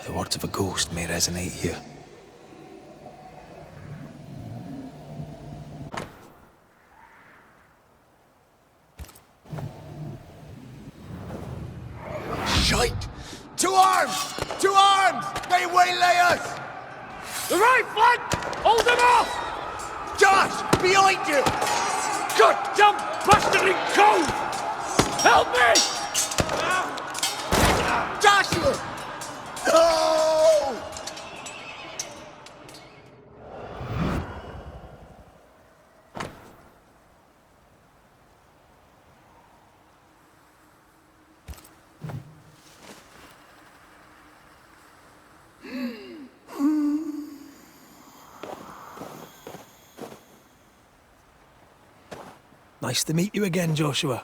The words of a ghost may resonate here. Shite! To arms! To arms! They waylay us! The right flank! Hold them off! Josh! Behind you! Goddamn bastarding cove! Help me! Joshua! No! Nice to meet you again, Joshua.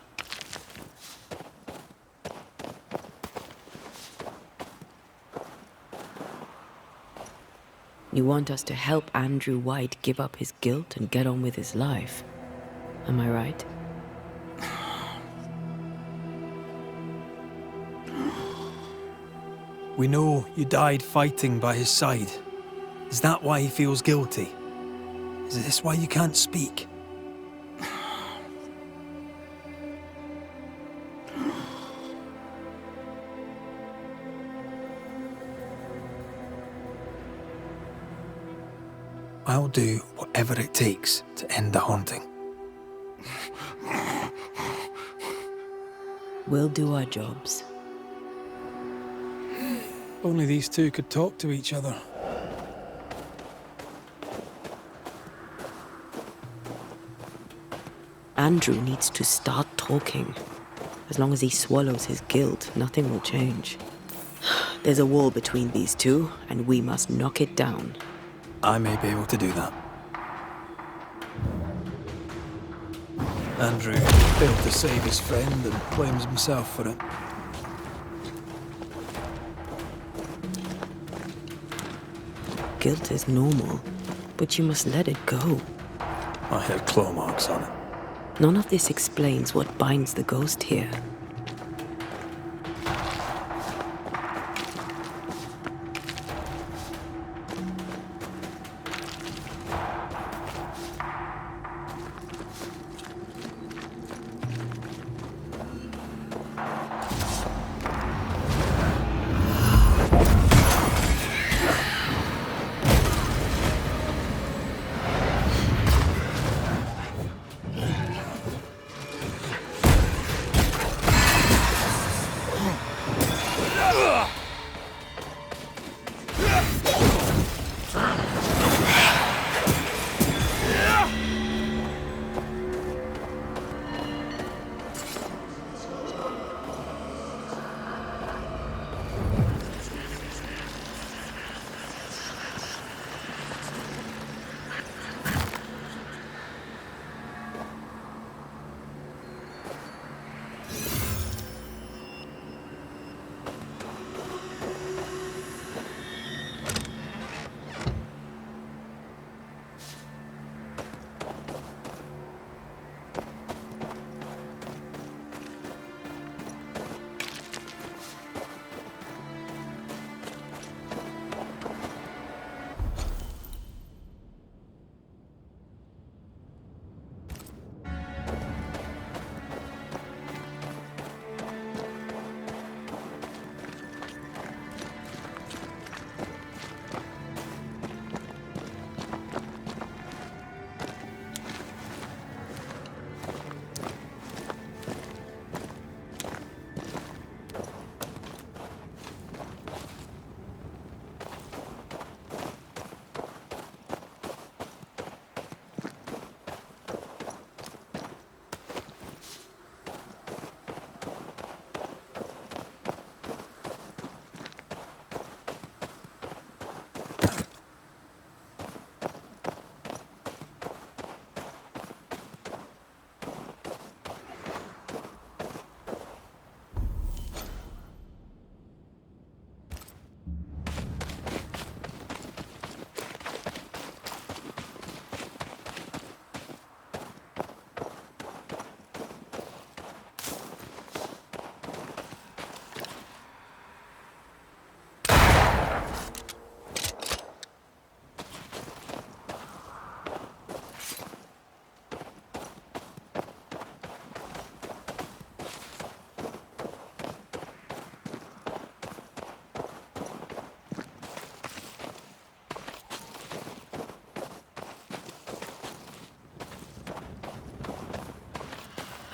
You want us to help Andrew White give up his guilt and get on with his life. Am I right? We know you died fighting by his side. Is that why he feels guilty? Is this why you can't speak? I'll do whatever it takes to end the haunting. We'll do our jobs. Only these two could talk to each other. Andrew needs to start talking. As long as he swallows his guilt, nothing will change. There's a wall between these two, and we must knock it down. I may be able to do that. Andrew failed to save his friend and blames himself for it. Guilt is normal, but you must let it go. I had claw marks on it. None of this explains what binds the ghost here.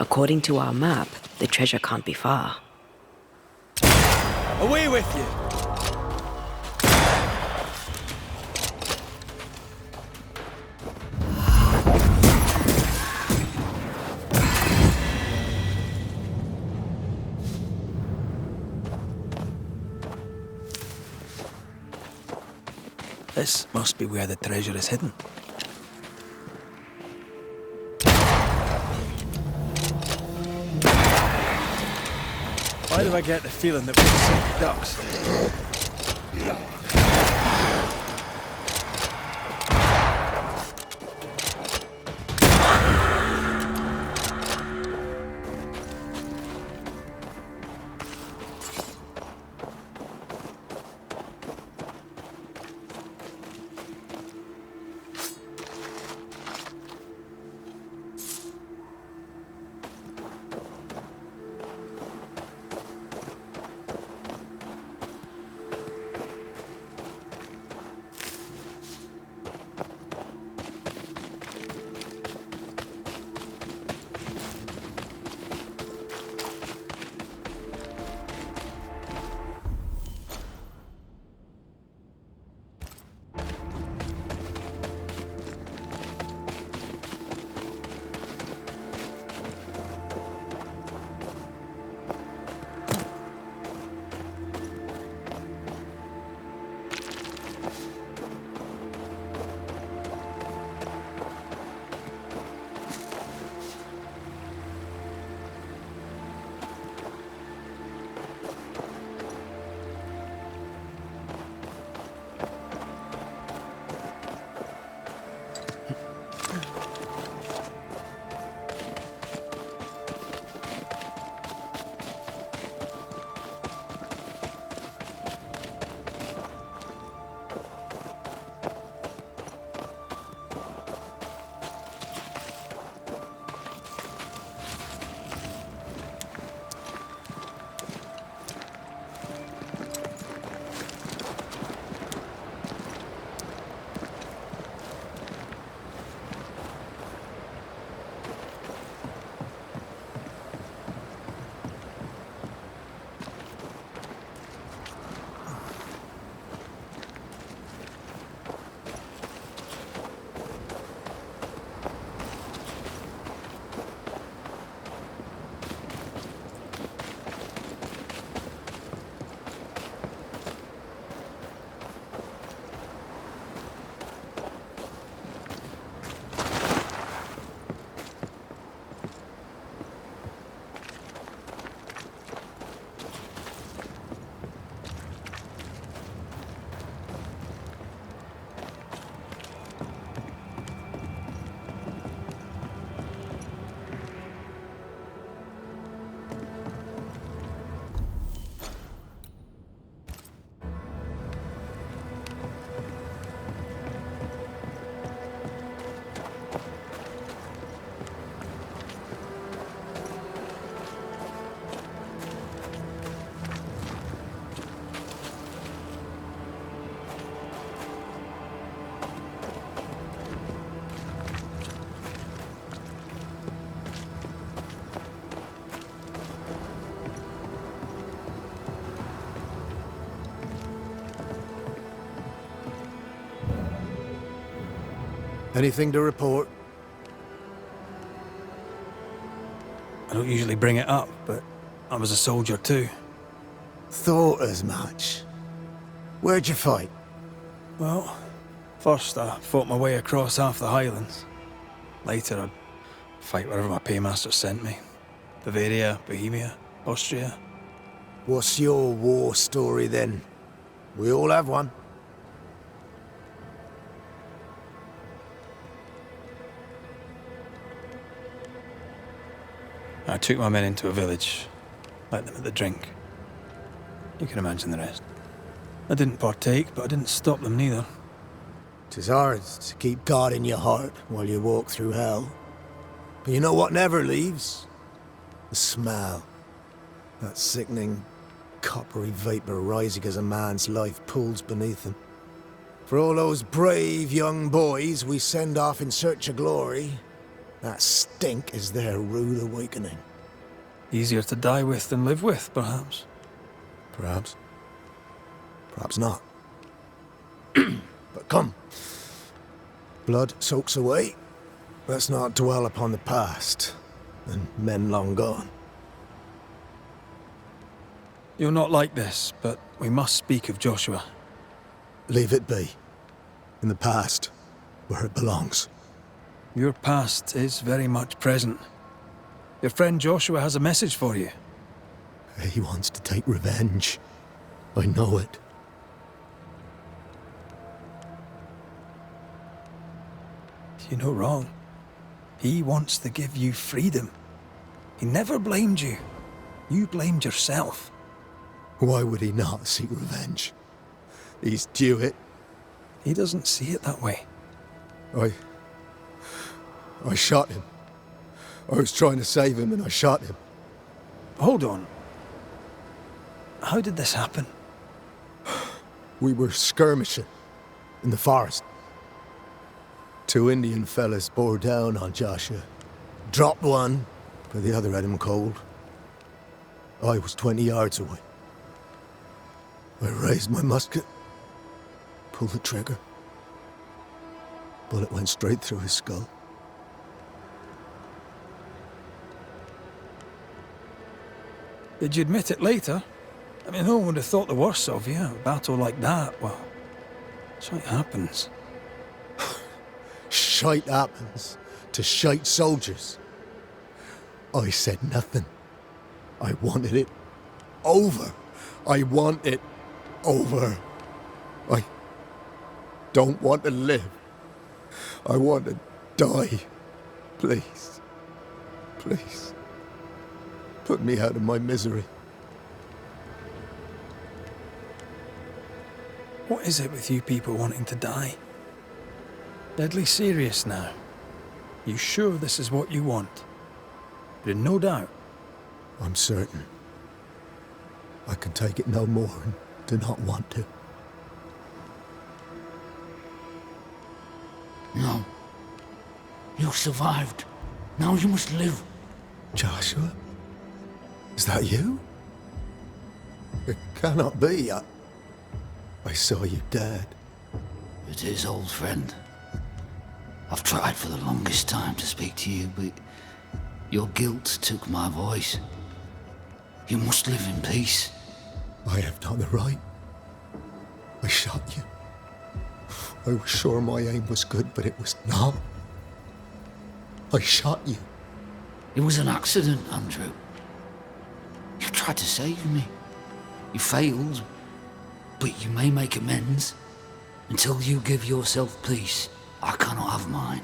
According to our map, the treasure can't be far. Away with you! This must be where the treasure is hidden. Why do I get the feeling that we're sick ducks? Anything to report? I don't usually bring it up, but I was a soldier too. Thought as much. Where'd you fight? Well, first I fought my way across half the Highlands. Later I'd fight wherever my paymaster sent me. Bavaria, Bohemia, Austria. What's your war story then? We all have one. I took my men into a village, let them at the drink. You can imagine the rest. I didn't partake, but I didn't stop them neither. 'Tis hard to keep God in your heart while you walk through hell. But you know what never leaves? The smell. That sickening, coppery vapor rising as a man's life pulls beneath him. For all those brave young boys we send off in search of glory, That stink is their rude awakening. Easier to die with than live with, perhaps. Perhaps. Perhaps not. But come. Blood soaks away. Let's not dwell upon the past and men long gone. You're not like this, but we must speak of Joshua. Leave it be. In the past, where it belongs. Your past is very much present. Your friend Joshua has a message for you. He wants to take revenge. I know it. You're no wrong. He wants to give you freedom. He never blamed you. You blamed yourself. Why would he not seek revenge? He's due it. He doesn't see it that way. I shot him. I was trying to save him and I shot him. Hold on. How did this happen? We were skirmishing in the forest. 2 Indian fellas bore down on Joshua. Dropped one, but the other had him cold. I was 20 yards away. I raised my musket, pulled the trigger. Bullet went straight through his skull. Did you admit it later? I mean, no one would have thought the worst of you. A battle like that, well, shite happens. Shite happens to shite soldiers. I said nothing. I wanted it over. I want it over. I don't want to live. I want to die. Please. Please. Put me out of my misery. What is it with you people wanting to die? Deadly serious now. You sure this is what you want? You're in no doubt. I'm certain. I can take it no more and do not want to. No. You survived. Now you must live. Joshua? Is that you? It cannot be. I saw you dead. It is, old friend. I've tried for the longest time to speak to you, but your guilt took my voice. You must live in peace. I have done the right. I shot you. I was sure my aim was good, but it was not. I shot you. It was an accident, Andrew. You tried to save me. You failed, but you may make amends. Until you give yourself peace, I cannot have mine.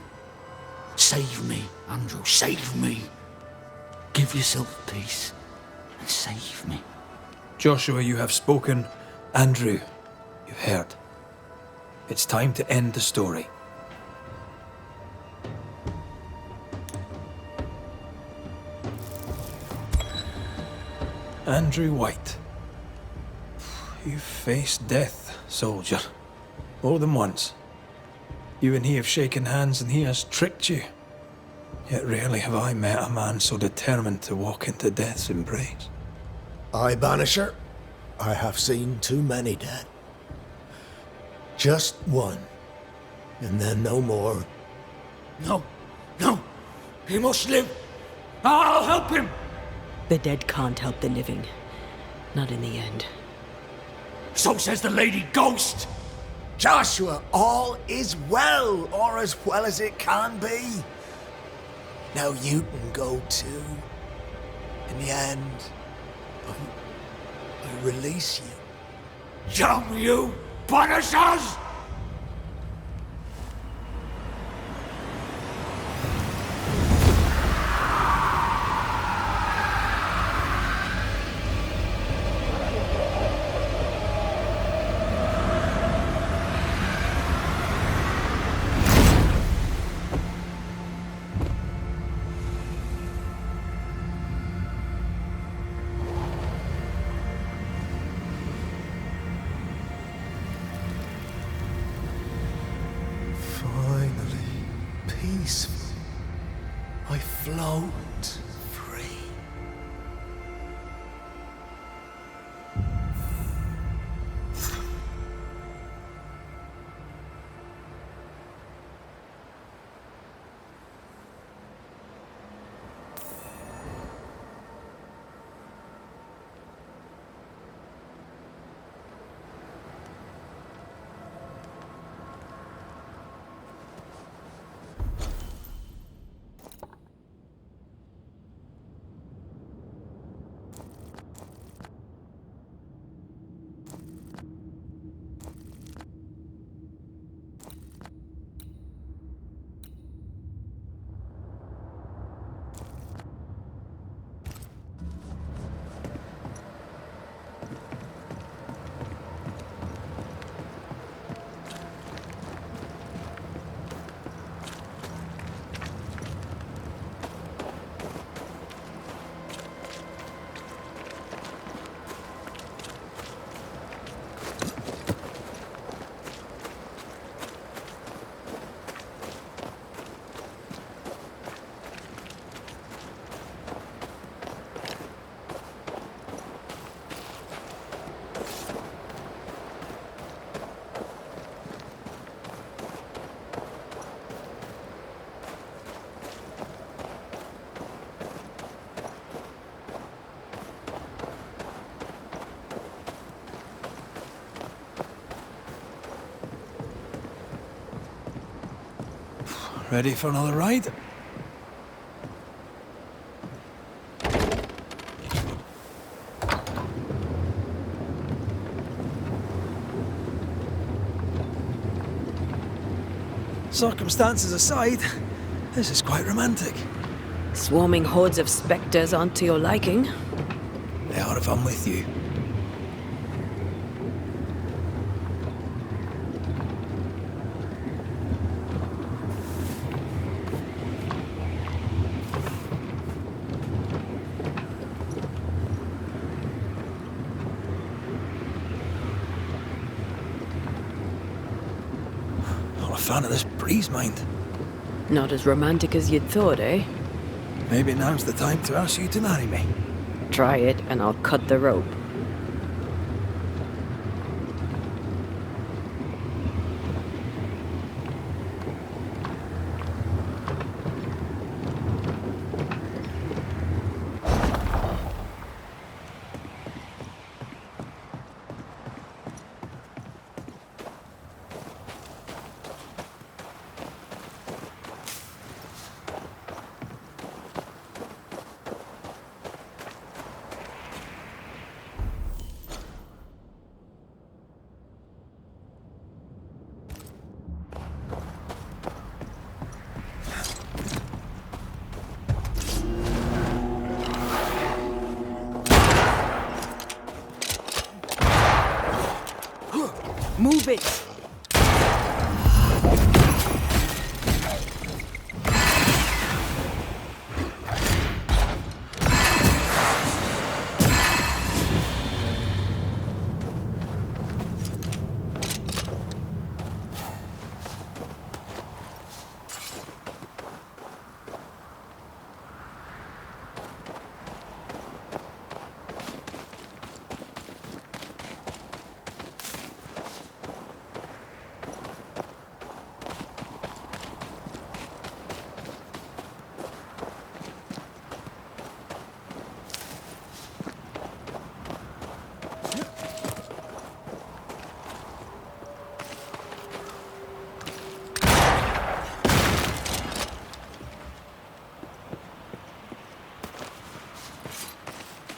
Save me, Andrew, save me. Give yourself peace and save me. Joshua, you have spoken. Andrew, you've heard. It's time to end the story. Andrew White. You've faced death, soldier. More than once. You and he have shaken hands and he has tricked you. Yet rarely have I met a man so determined to walk into death's embrace. Aye, Banisher. I have seen too many dead. Just one. And then no more. No, no. He must live. I'll help him. The dead can't help the living. Not in the end. So says the Lady Ghost. Joshua, all is well, or as well as it can be. Now you can go too. In the end, I release you. Damn you, Banishers! float free. Ready for another ride? Circumstances aside, this is quite romantic. Swarming hordes of spectres aren't to your liking. They are if I'm with you. Not a fan of this breeze, mind. Not as romantic as you'd thought, eh? Maybe now's the time to ask you to marry me. Try it and I'll cut the rope. Move it!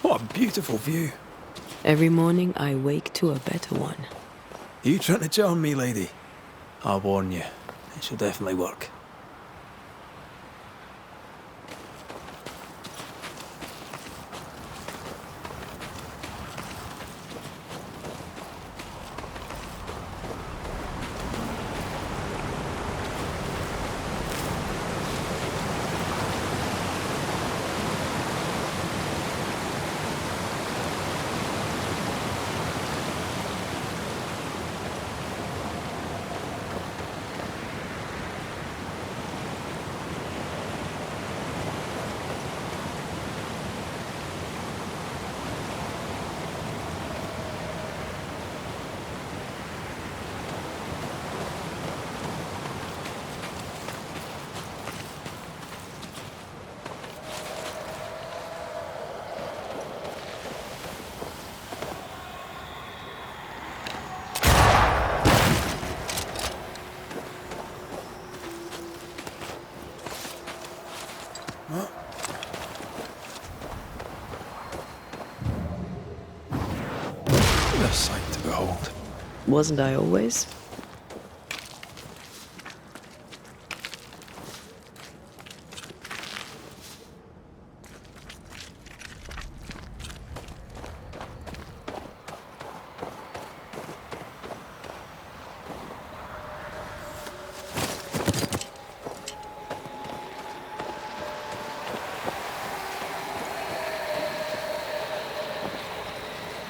What a beautiful view. Every morning I wake to a better one. Are you trying to charm me, lady? I'll warn you, it shall definitely work. A sight to behold. Wasn't I always?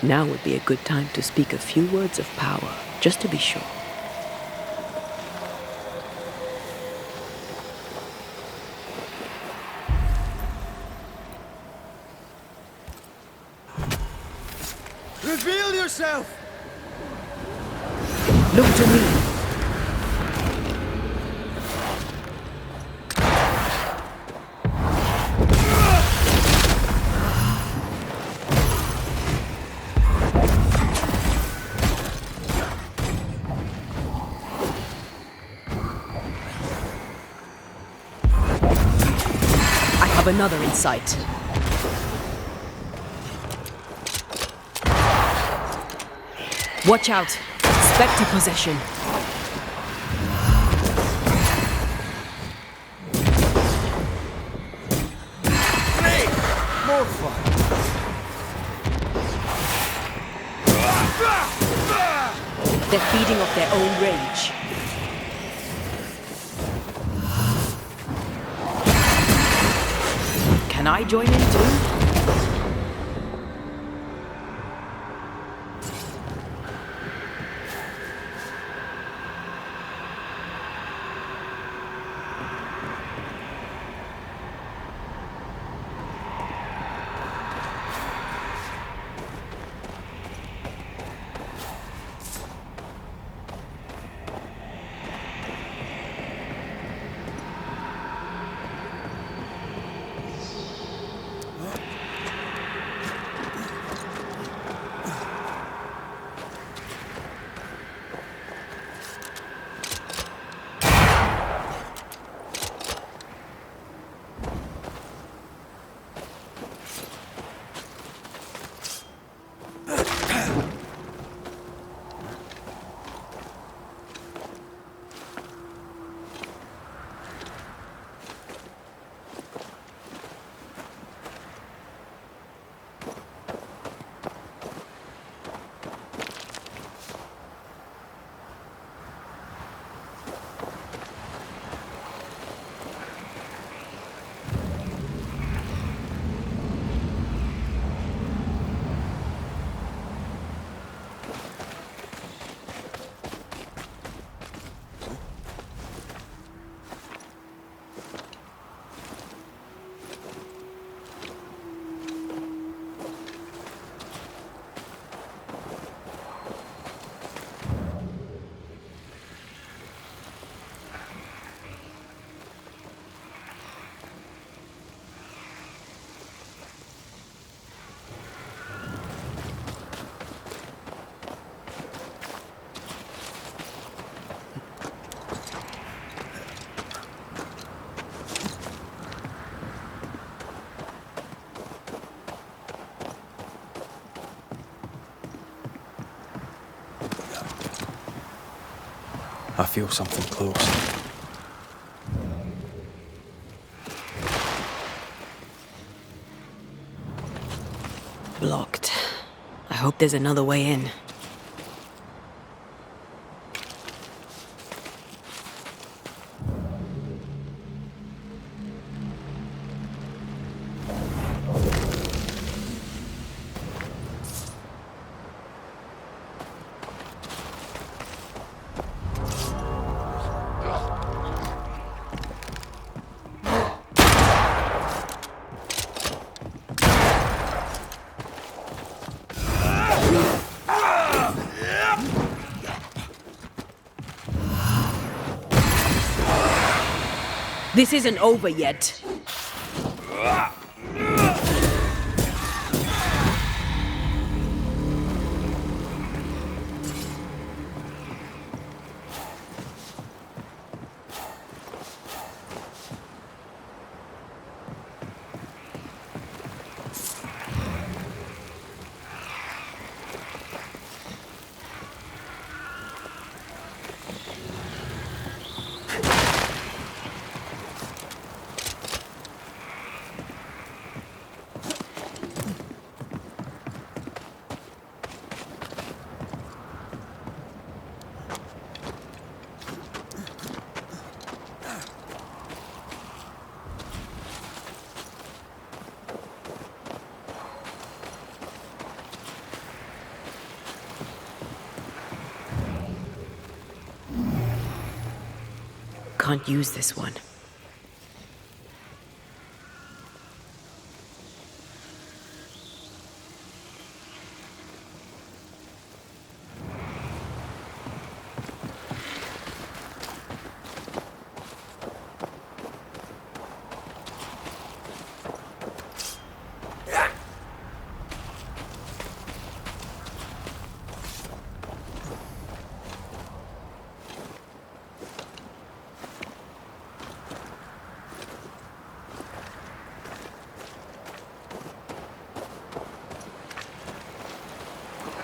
Now would be a good time to speak a few words of power, just to be sure. Reveal yourself! Look to me. Another in sight. Watch out! Spectre possession. Hey! More fun. They're feeding off their own rage. Can I join in too? I feel something close. Blocked. I hope there's another way in. This isn't over yet. can't use this one.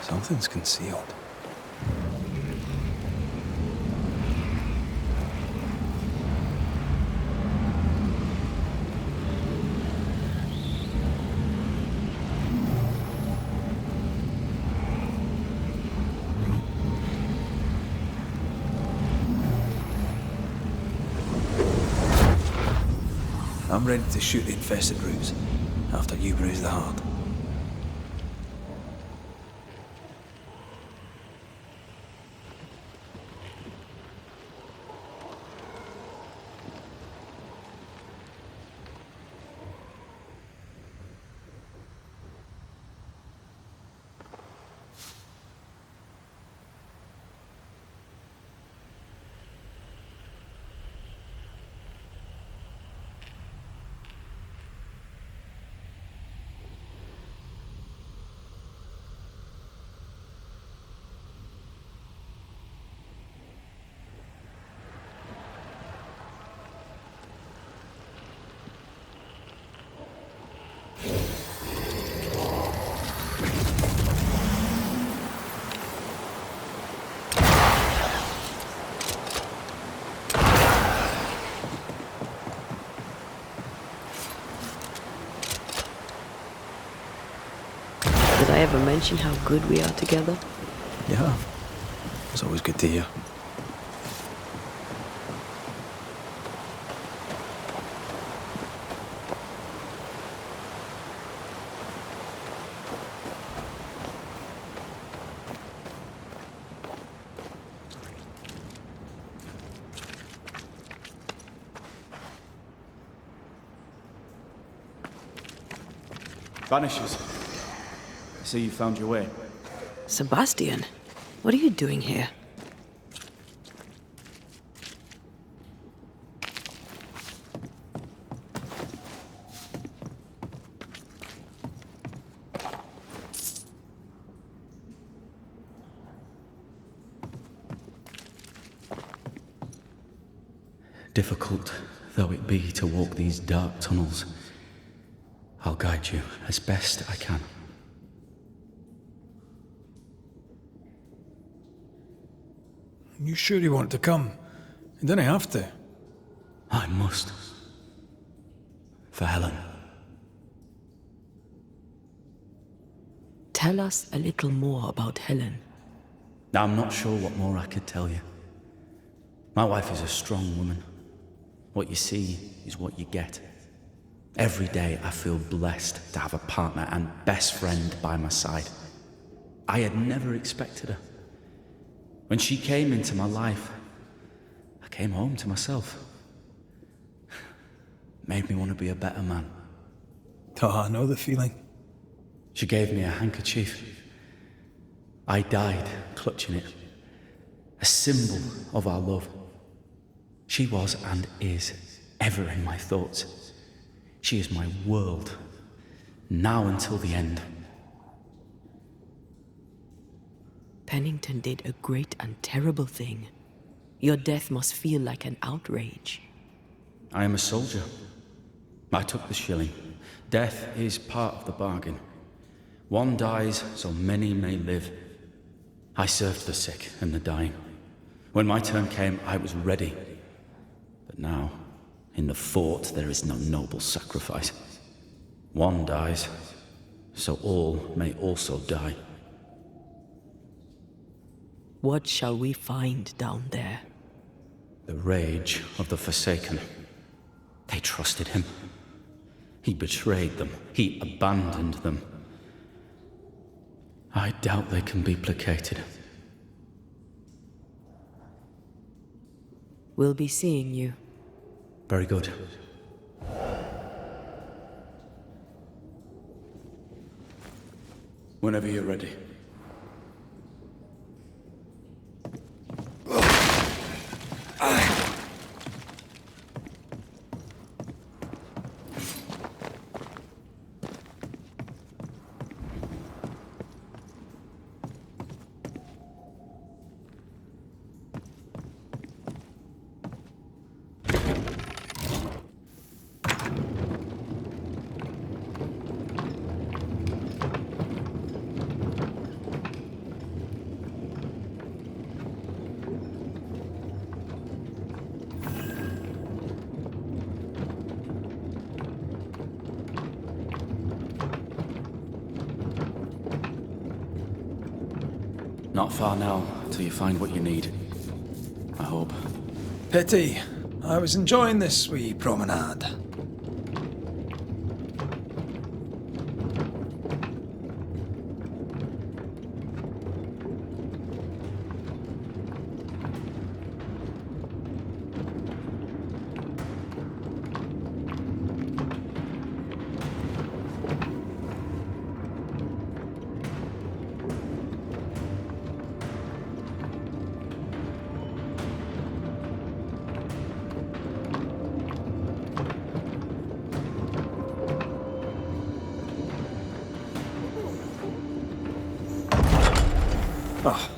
Something's concealed. I'm ready to shoot the infested roots after you bruise the heart. Did I ever mention how good we are together? Yeah. It's always good to hear. Banishers. So you found your way. Sebastian, what are you doing here? Difficult though it be to walk these dark tunnels, I'll guide you as best I can. You sure you want to come? You don't have to. I must. For Helen. Tell us a little more about Helen. I'm not sure what more I could tell you. My wife is a strong woman. What you see is what you get. Every day I feel blessed to have a partner and best friend by my side. I had never expected her. When she came into my life, I came home to myself. Made me want to be a better man. Oh, I know the feeling. She gave me a handkerchief. I died clutching it. A symbol of our love. She was and is ever in my thoughts. She is my world, now until the end. Pennington did a great and terrible thing. Your death must feel like an outrage. I am a soldier. I took the shilling. Death is part of the bargain. One dies so many may live. I served the sick and the dying. When my turn came, I was ready. But now, in the fort, there is no noble sacrifice. One dies, so all may also die. What shall we find down there? The rage of the Forsaken. They trusted him. He betrayed them. He abandoned them. I doubt they can be placated. We'll be seeing you. Very good. Whenever you're ready. Not far now, till you find what you need. I hope. Pity. I was enjoying this wee promenade. Oh,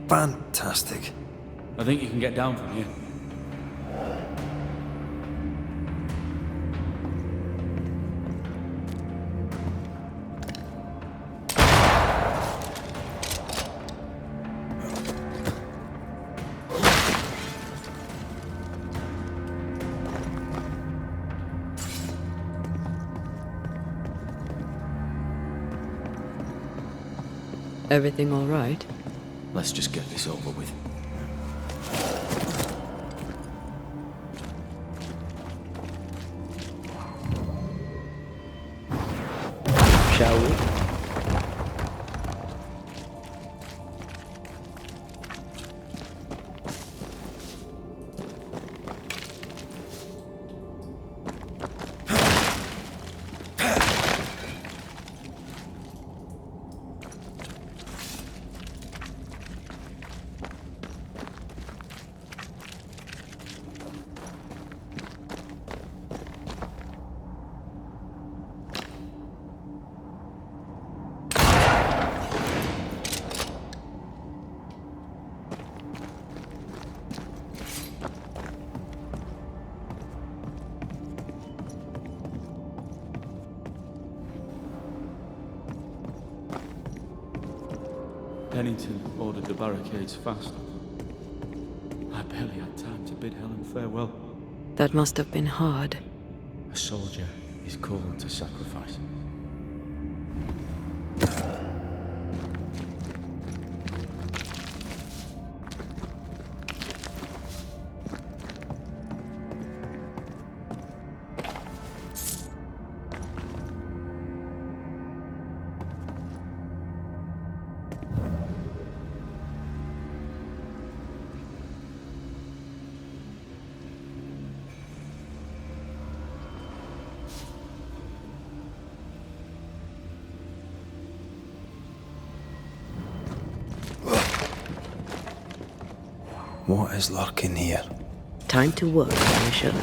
fantastic. I think you can get down from here. Everything all right? Let's just get this over with. Shall we? Pennington ordered the barricades fast. I barely had time to bid Helen farewell. That must have been hard. A soldier is called to sacrifice. What is lurking here? Time to work, Banisher.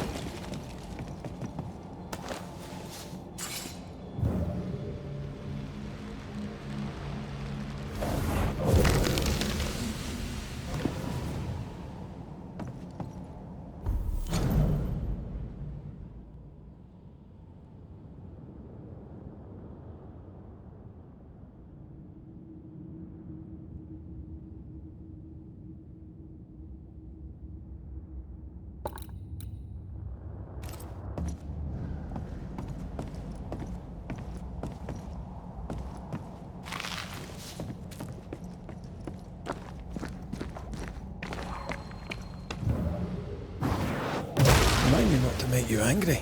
Remind me not to make you angry.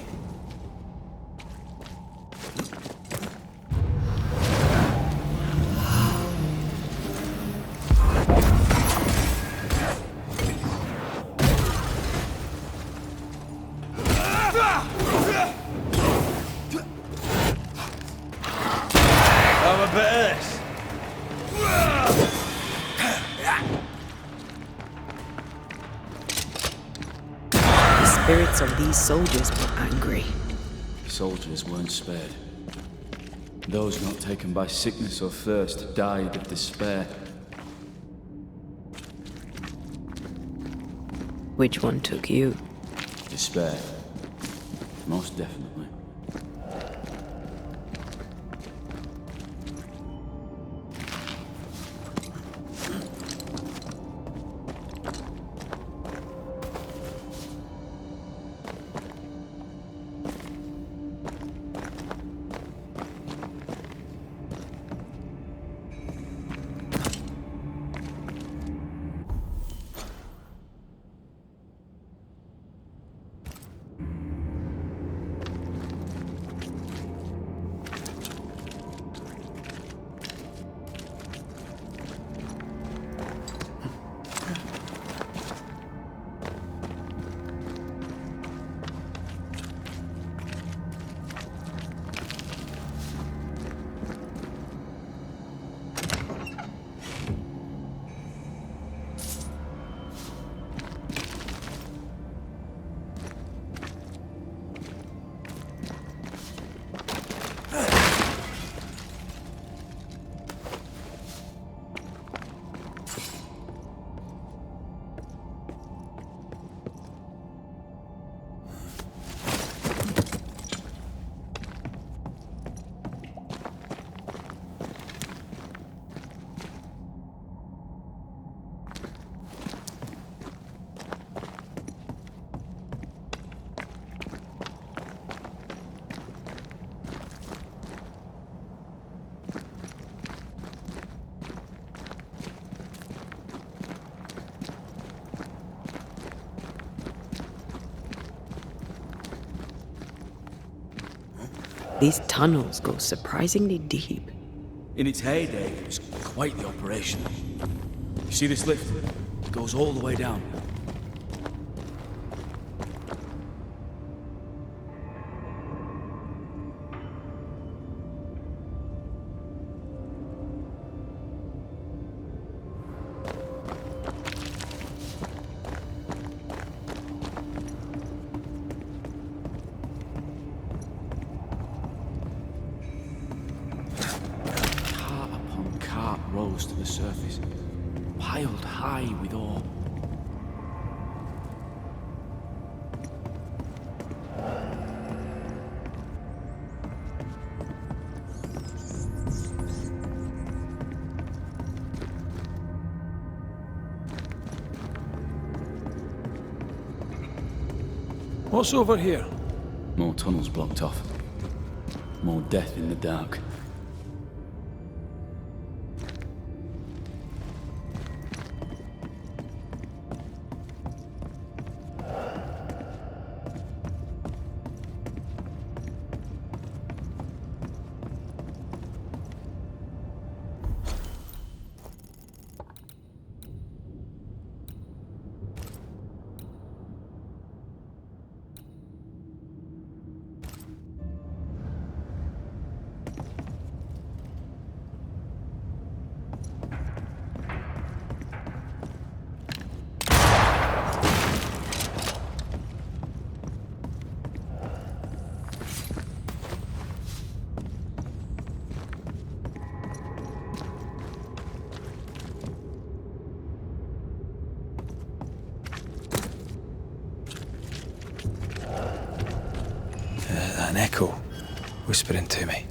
a bit of this. The spirits of these soldiers were angry. Soldiers weren't spared. Those not taken by sickness or thirst died of despair. Which one took you? Despair. Most definitely. These tunnels go surprisingly deep. In its heyday, it was quite the operation. You see this lift? It goes all the way down. Rose to the surface, piled high with ore. What's over here? More tunnels blocked off. More death in the dark. An echo whispering to me.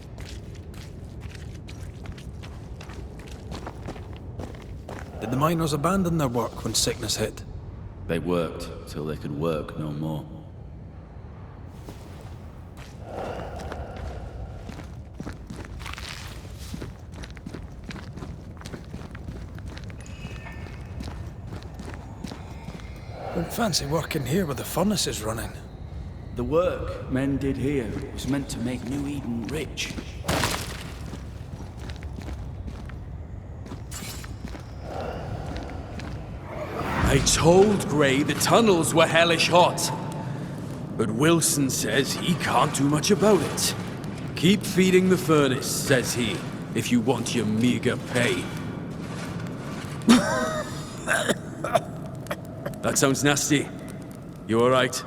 Did the miners abandon their work when sickness hit? They worked till they could work no more. Wouldn't fancy working here with the furnaces running. The work men did here was meant to make New Eden rich. I told Gray the tunnels were hellish hot. But Wilson says he can't do much about it. Keep feeding the furnace, says he. if you want your meager pay. That sounds nasty. You alright?